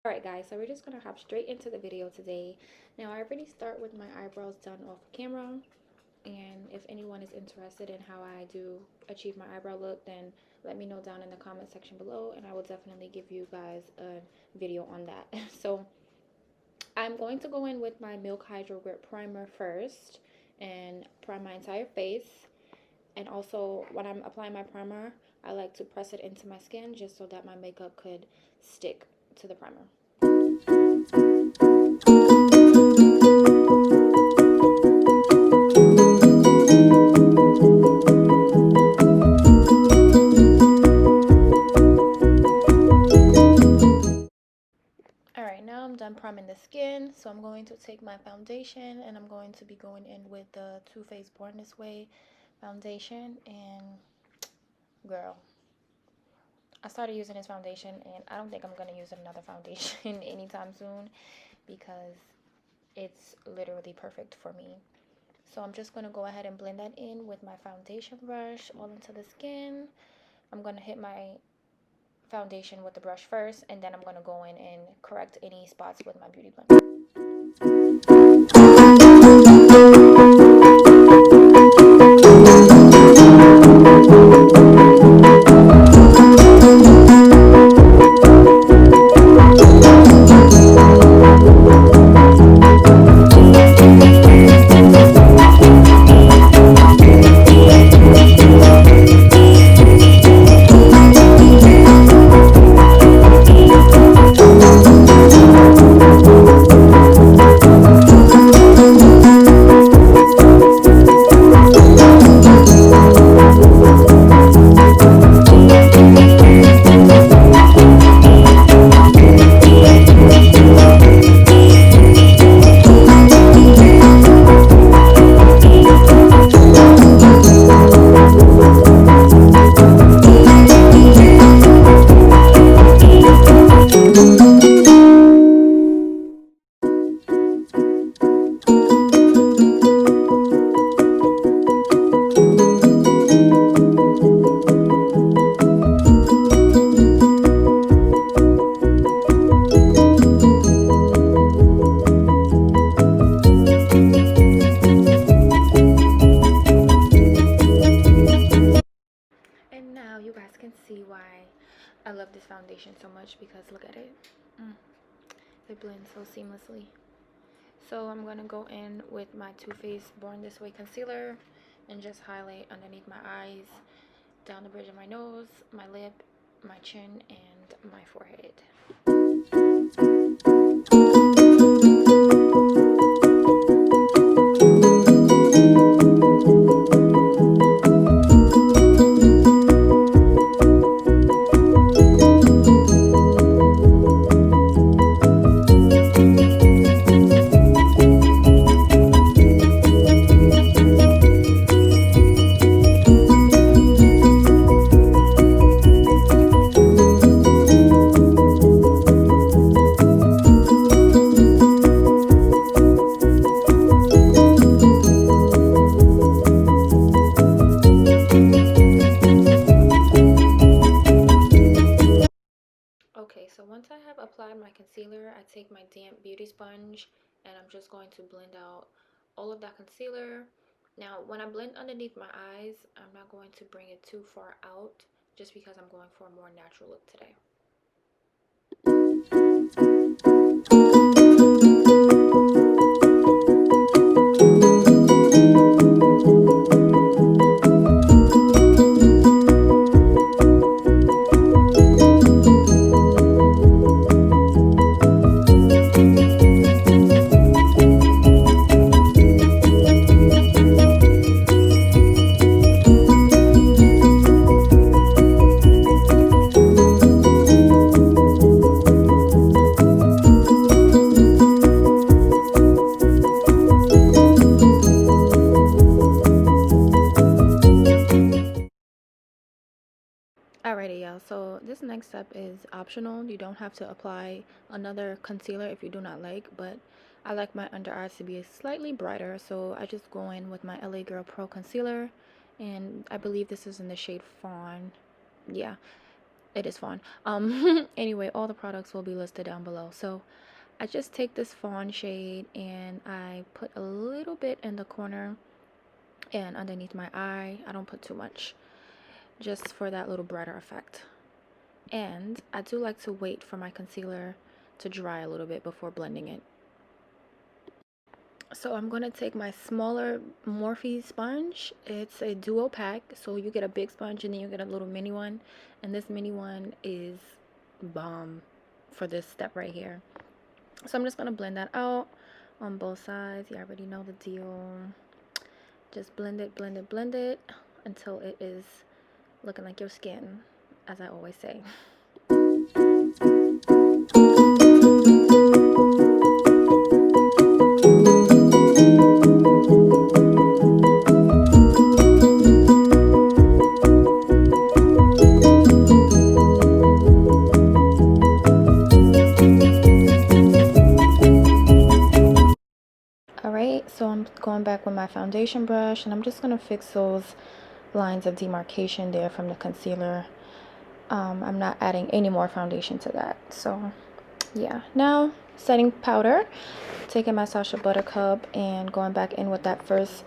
Alright guys, so we're just gonna hop straight into the video today. Now I already start with my eyebrows done off camera, and if anyone is interested in how I do achieve my eyebrow look, then let me know down in the comment section below, and I will definitely give you guys a video on that. So I'm going to go in with my Milk Hydro Grip Primer first and prime my entire face. And also when I'm applying my primer, I like to press it into my skin just so that my makeup could stick to the primer. Alright, now I'm done priming the skin, so I'm going to take my foundation and I'm going to be going in with the Too Faced Born This Way foundation. And girl, I started using this foundation and I don't think I'm going to use another foundation anytime soon because it's literally perfect for me. So I'm just going to go ahead and blend that in with my foundation brush all into the skin. I'm going to hit my foundation with the brush first, and then I'm going to go in and correct any spots with my beauty blender. See why I love this foundation so much, because look at it. It blends so seamlessly. So I'm going to go in with my Too Faced Born This Way concealer and just highlight underneath my eyes, down the bridge of my nose, my lip, my chin, and my forehead. Okay, so once I have applied my concealer, I take my damp beauty sponge and I'm just going to blend out all of that concealer. Now, when I blend underneath my eyes, I'm not going to bring it too far out just because I'm going for a more natural look today. Alrighty, y'all, so this next step is optional. You don't have to apply another concealer if you do not like, but I like my under eyes to be slightly brighter, so I just go in with my LA Girl Pro Concealer, and I believe this is in the shade Fawn. Yeah, It is fawn. Anyway, all the products will be listed down below. So I just take this fawn shade and I put a little bit in the corner and underneath my eye. I don't put too much, just for that little brighter effect. And I do like to wait for my concealer to dry a little bit before blending it. So I'm going to take my smaller Morphe sponge. It's a duo pack, so you get a big sponge and then you get a little mini one. And this mini one is bomb for this step right here. So I'm just going to blend that out on both sides. You already know the deal. Just blend it, blend it, blend it until it is looking like your skin, as I always say. Alright, so I'm going back with my foundation brush and I'm just going to fix those lines of demarcation there from the concealer. I'm not adding any more foundation to that. So yeah, now setting powder, taking my Sacha buttercup and going back in with that first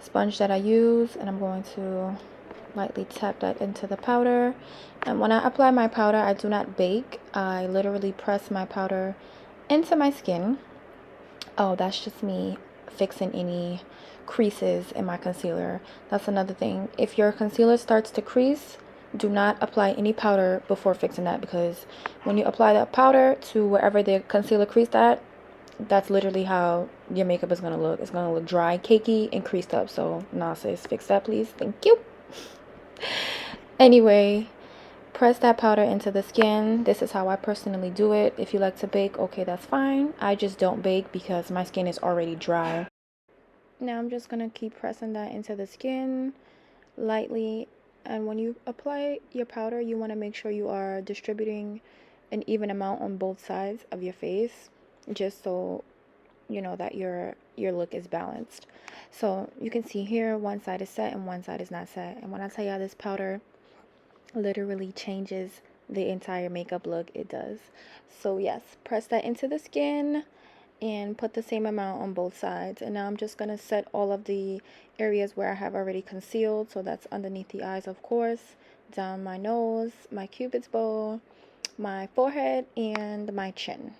sponge that I use, and I'm going to lightly tap that into the powder. And when I apply my powder, I do not bake. I literally press my powder into my skin. Oh, that's just me fixing any creases in my concealer. That's another thing. If your concealer starts to crease, do not apply any powder before fixing that, because when you apply that powder to wherever the concealer creased at, that's literally how your makeup is going to look. It's going to look dry, cakey, and creased up. So, nah, sis, fix that, please. Thank you. Anyway, press that powder into the skin. This is how I personally do it. If you like to bake, okay, that's fine. I just don't bake because my skin is already dry. Now I'm just going to keep pressing that into the skin lightly. And when you apply your powder, you want to make sure you are distributing an even amount on both sides of your face, just so you know that your look is balanced. So you can see here, one side is set and one side is not set. And when I tell you this powder literally changes the entire makeup look, it does. So yes, press that into the skin and put the same amount on both sides. And now I'm just going to set all of the areas where I have already concealed. So that's underneath the eyes, of course, down my nose, my cupid's bow, my forehead, and my chin.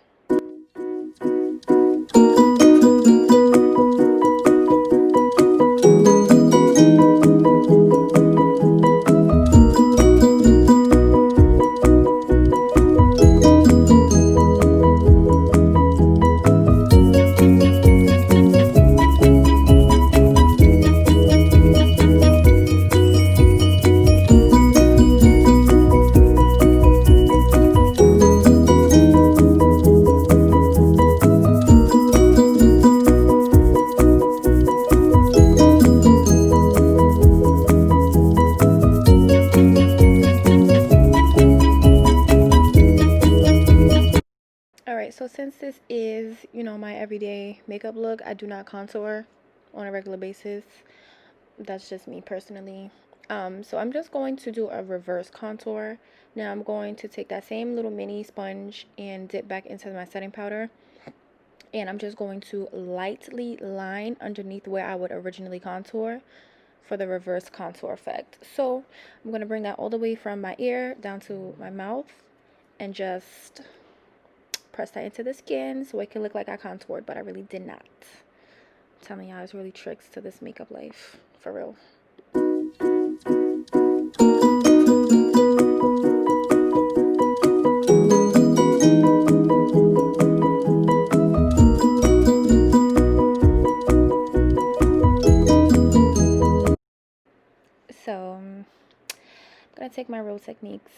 So since this is, my everyday makeup look, I do not contour on a regular basis. That's just me personally. So I'm just going to do a reverse contour. Now I'm going to take that same little mini sponge and dip back into my setting powder. And I'm just going to lightly line underneath where I would originally contour for the reverse contour effect. So I'm going to bring that all the way from my ear down to my mouth and just press that into the skin so it can look like I contoured, but I really did not. I'm telling y'all, it's really tricks to this makeup life, for real. So I'm gonna take my Real Techniques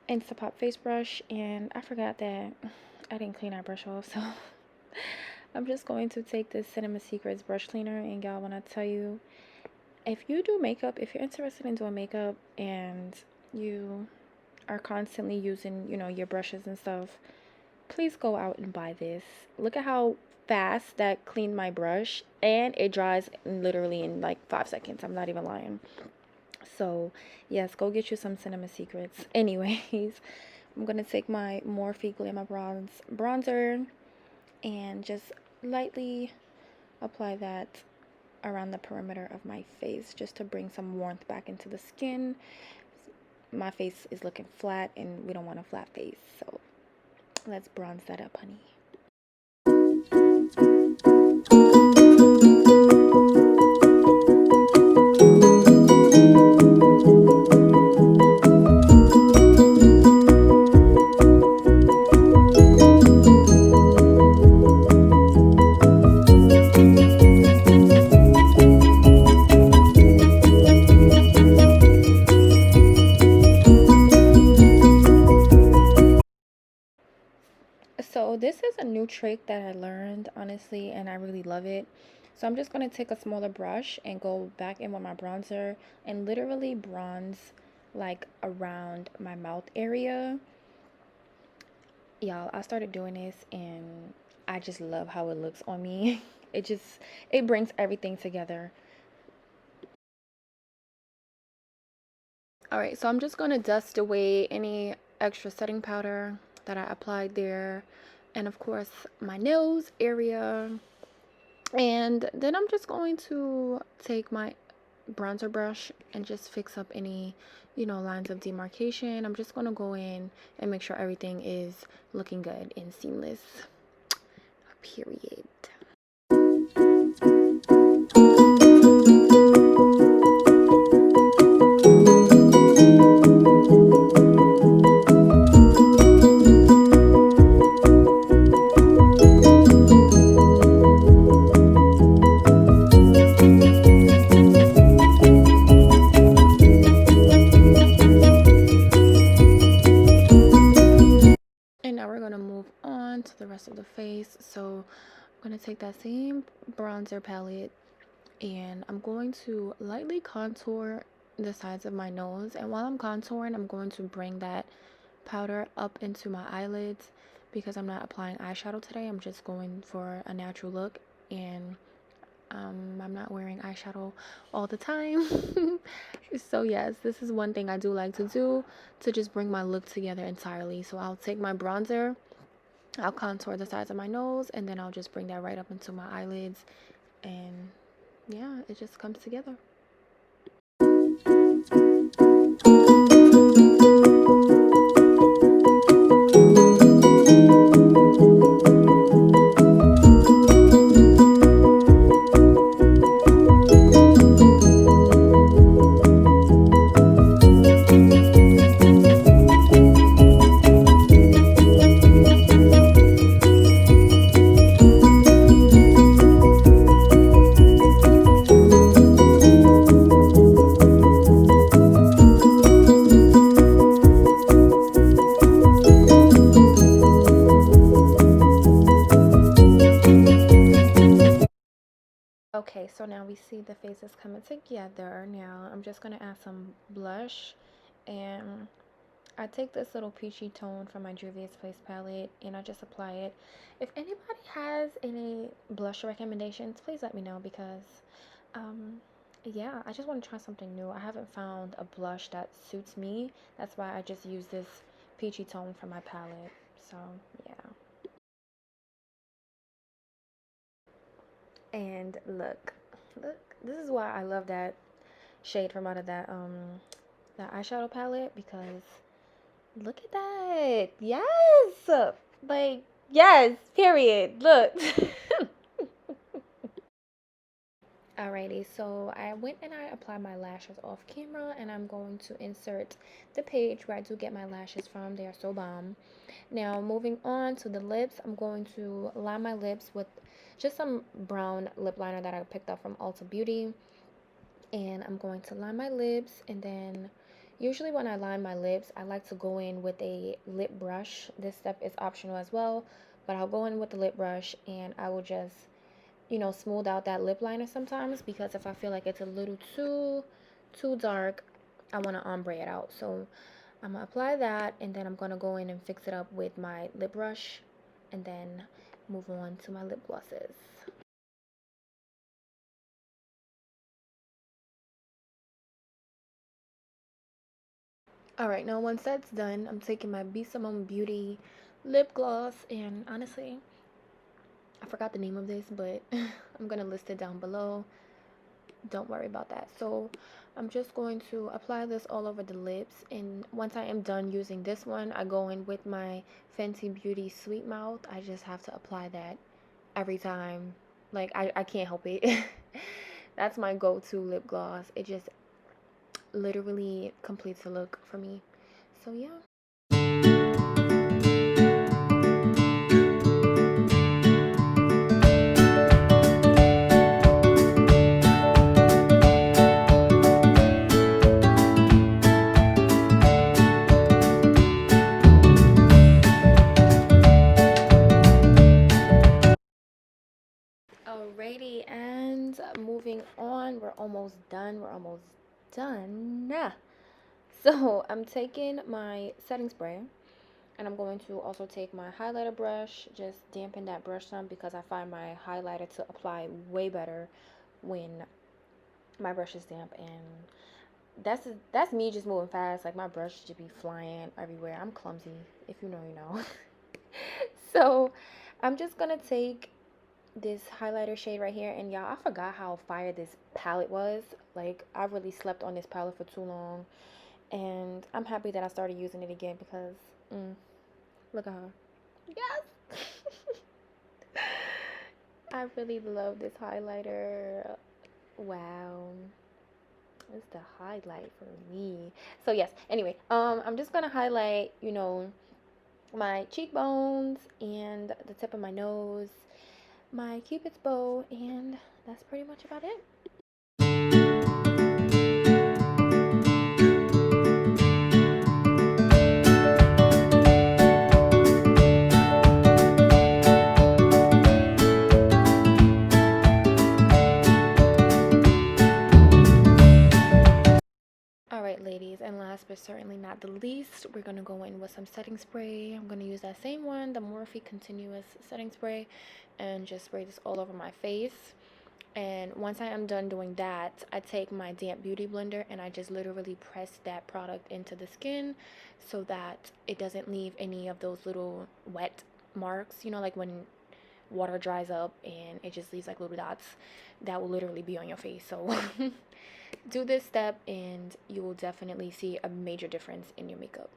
Instapop face brush, and I forgot that I didn't clean that brush off, so I'm just going to take this Cinema Secrets brush cleaner. And y'all, when I tell you, if you do makeup, if you're interested in doing makeup and you are constantly using, your brushes and stuff, please go out and buy this. Look at how fast that cleaned my brush, and it dries literally in like 5 seconds. I'm not even lying. So yes, go get you some Cinema Secrets. Anyways, I'm gonna take my Morphe bronzer and just lightly apply that around the perimeter of my face just to bring some warmth back into the skin. My face is looking flat and we don't want a flat face, so let's bronze that up, honey. So this is a new trick that I learned, honestly, and I really love it. So I'm just going to take a smaller brush and go back in with my bronzer and literally bronze like around my mouth area. Y'all, I started doing this and I just love how it looks on me. It brings everything together. Alright, so I'm just going to dust away any extra setting powder that I applied there. And of course, my nose area. And then I'm just going to take my bronzer brush and just fix up any, lines of demarcation. I'm just going to go in and make sure everything is looking good and seamless. Period. To the rest of the face. So I'm going to take that same bronzer palette and I'm going to lightly contour the sides of my nose, and while I'm contouring I'm going to bring that powder up into my eyelids because I'm not applying eyeshadow today. I'm just going for a natural look, and I'm not wearing eyeshadow all the time. So yes, this is one thing I do like to do to just bring my look together entirely. So I'll take my bronzer, I'll contour the sides of my nose, and then I'll just bring that right up into my eyelids, and yeah, it just comes together. Okay, so now we see the faces coming together. Now I'm just going to add some blush, and I take this little peachy tone from my Jovias Place palette and I just apply it. If anybody has any blush recommendations, please let me know because, yeah, I just want to try something new. I haven't found a blush that suits me. That's why I just use this peachy tone from my palette. So, yeah. And look, this is why I love that shade from out of that eyeshadow palette, because look at that. Yes. Like, yes, period. Look. Alrighty, so I went and I applied my lashes off camera, and I'm going to insert the page where I do get my lashes from. They are so bomb. Now, moving on to the lips, I'm going to line my lips with just some brown lip liner that I picked up from Ulta Beauty. And I'm going to line my lips, and then usually when I line my lips, I like to go in with a lip brush. This step is optional as well, but I'll go in with the lip brush and I will just, smooth out that lip liner sometimes, because if I feel like it's a little too dark, I want to ombre it out. So I'm going to apply that, and then I'm going to go in and fix it up with my lip brush, and then move on to my lip glosses. All right, now once that's done, I'm taking my Simone Beauty lip gloss, and honestly, I forgot the name of this, but I'm gonna list it down below. Don't worry about that. So I'm just going to apply this all over the lips, and once I am done using this one, I go in with my Fenty Beauty Sweet Mouth. I just have to apply that every time. Like, I can't help it. That's my go-to lip gloss. It just literally completes the look for me. So yeah. Alrighty, and moving on, we're almost done. We're almost done. So I'm taking my setting spray, and I'm going to also take my highlighter brush, just dampen that brush some because I find my highlighter to apply way better when my brush is damp. And that's me just moving fast. Like, my brush should be flying everywhere. I'm clumsy. If you know, you know. So I'm just gonna take this highlighter shade right here, and y'all, I forgot how fire this palette was. Like, I really slept on this palette for too long, and I'm happy that I started using it again because look at her. Yes. I really love this highlighter. Wow, it's the highlight for me. So yes, anyway, I'm just gonna highlight, my cheekbones and the tip of my nose, my cupid's bow, and that's pretty much about it. Alright, ladies, and last but certainly not the least, we're going to go in with some setting spray. I'm going to use that same one, the Morphe Continuous Setting Spray, and just spray this all over my face. And once I am done doing that, I take my damp beauty blender and I just literally press that product into the skin so that it doesn't leave any of those little wet marks, like when water dries up and it just leaves like little dots. That will literally be on your face. So do this step and you will definitely see a major difference in your makeup.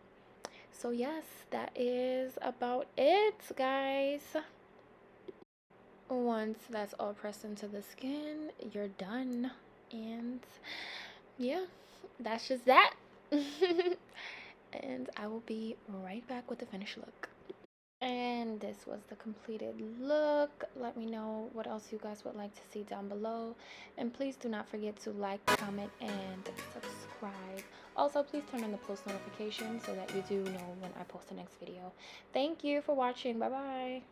So yes, that is about it, guys. Once that's all pressed into the skin, you're done. And yeah, that's just that. And I will be right back with the finished look. And this was the completed look. Let me know what else you guys would like to see down below. And please do not forget to like, comment, and subscribe. Also, please turn on the post notifications so that you do know when I post the next video. Thank you for watching. Bye-bye.